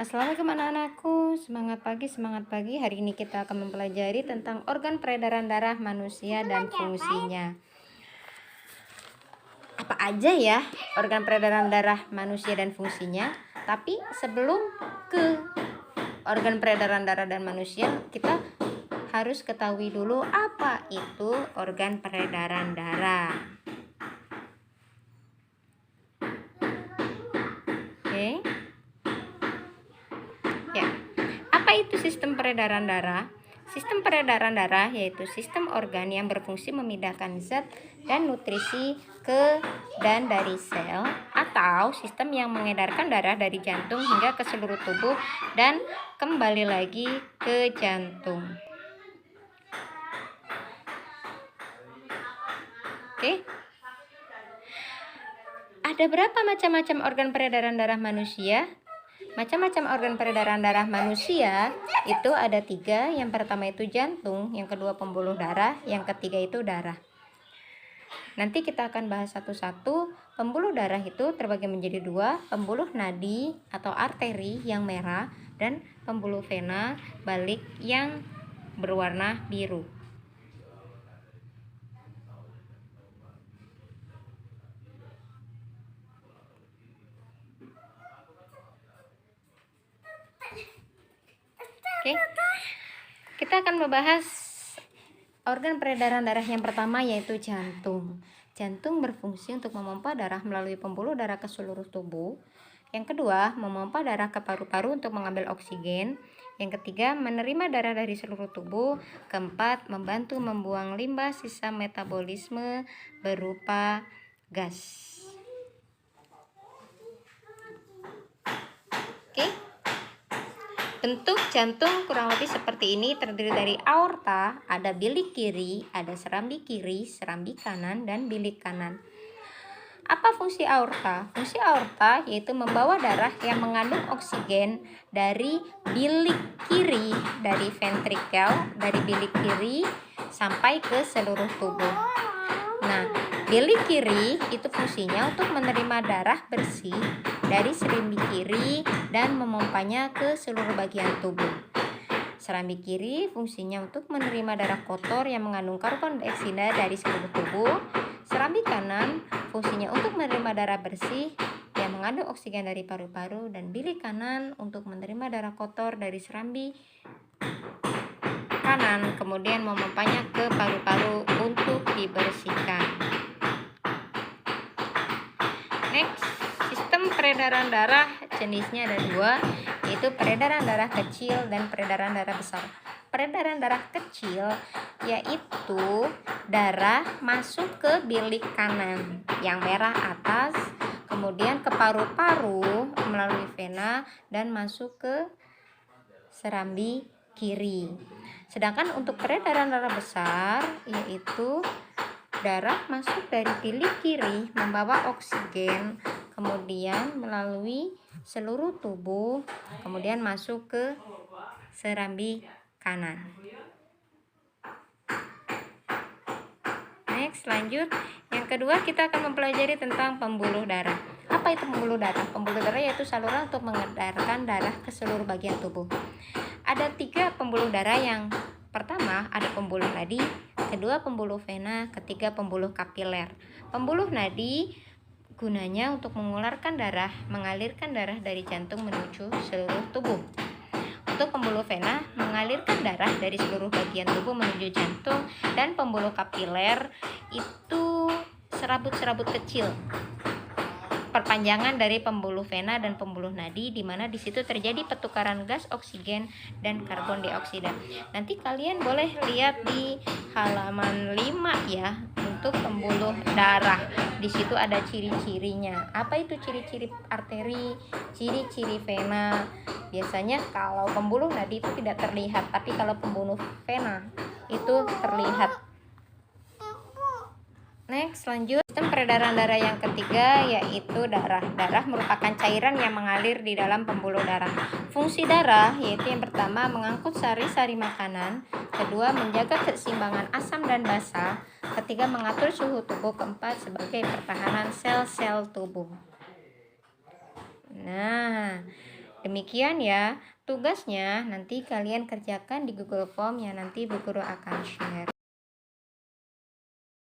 Assalamualaikum anak-anakku, semangat pagi. Hari ini kita akan mempelajari tentang organ peredaran darah manusia dan fungsinya. Apa aja ya organ peredaran darah manusia dan fungsinya? Tapi sebelum ke organ peredaran darah dan manusia, kita harus ketahui dulu apa itu organ peredaran darah. Oke. Ya. Apa itu sistem peredaran darah? Sistem peredaran darah yaitu sistem organ yang berfungsi memindahkan zat dan nutrisi ke dan dari sel, atau sistem yang mengedarkan darah dari jantung hingga ke seluruh tubuh dan kembali lagi ke jantung. Oke. Ada berapa macam-macam organ peredaran darah manusia? Macam-macam organ peredaran darah manusia itu ada 3. Yang pertama itu jantung, yang kedua pembuluh darah, yang ketiga itu darah. Nanti kita akan bahas satu-satu. Pembuluh darah itu terbagi menjadi 2, pembuluh nadi atau arteri yang merah dan pembuluh vena balik yang berwarna biru. Oke. Kita akan membahas organ peredaran darah yang pertama yaitu jantung. Jantung berfungsi untuk memompa darah melalui pembuluh darah ke seluruh tubuh. Yang kedua, memompa darah ke paru-paru untuk mengambil oksigen. Yang ketiga, menerima darah dari seluruh tubuh. Keempat, membantu membuang limbah sisa metabolisme berupa gas. Oke. Bentuk jantung kurang lebih seperti ini, terdiri dari aorta, ada bilik kiri, ada serambi kiri, serambi kanan, dan bilik kanan. Apa fungsi aorta? Fungsi aorta yaitu membawa darah yang mengandung oksigen dari bilik kiri, dari ventrikel, dari bilik kiri sampai ke seluruh tubuh. Nah, bilik kiri itu fungsinya untuk menerima darah bersih dari serambi kiri dan memompanya ke seluruh bagian tubuh. Serambi kiri fungsinya untuk menerima darah kotor yang mengandung karbon dioksida dari seluruh tubuh. Serambi kanan fungsinya untuk menerima darah bersih yang mengandung oksigen dari paru-paru, dan bilik kanan untuk menerima darah kotor dari serambi kanan, kemudian memompanya ke paru-paru untuk dibersihkan. Next, sistem peredaran darah jenisnya ada 2, yaitu peredaran darah kecil dan peredaran darah besar. Peredaran darah kecil yaitu darah masuk ke bilik kanan yang merah atas, kemudian ke paru-paru melalui vena dan masuk ke serambi kiri. Sedangkan untuk peredaran darah besar yaitu darah masuk dari bilik kiri membawa oksigen, kemudian melalui seluruh tubuh, kemudian masuk ke serambi kanan. Next, lanjut. Yang kedua, kita akan mempelajari tentang pembuluh darah. Apa itu pembuluh darah? Pembuluh darah yaitu saluran untuk mengedarkan darah ke seluruh bagian tubuh. Ada 3 pembuluh darah. Yang pertama ada pembuluh nadi, kedua pembuluh vena, ketiga pembuluh kapiler. Pembuluh nadi gunanya untuk mengalirkan darah dari jantung menuju seluruh tubuh. Untuk pembuluh vena mengalirkan darah dari seluruh bagian tubuh menuju jantung, dan pembuluh kapiler itu serabut-serabut kecil, perpanjangan dari pembuluh vena dan pembuluh nadi, di mana di situ terjadi pertukaran gas oksigen dan karbon dioksida. Nanti kalian boleh lihat di halaman 5 ya, untuk pembuluh darah. Di situ ada ciri-cirinya. Apa itu ciri-ciri arteri, ciri-ciri vena? Biasanya kalau pembuluh nadi itu tidak terlihat, tapi kalau pembuluh vena itu terlihat. Next, lanjut. Sistem peredaran darah yang ketiga yaitu darah. Darah merupakan cairan yang mengalir di dalam pembuluh darah. Fungsi darah yaitu yang pertama mengangkut sari-sari makanan, kedua menjaga keseimbangan asam dan basa, ketiga mengatur suhu tubuh, keempat sebagai pertahanan sel-sel tubuh. Nah, Demikian ya tugasnya, nanti kalian kerjakan di Google Form yang nanti Bu Guru akan share.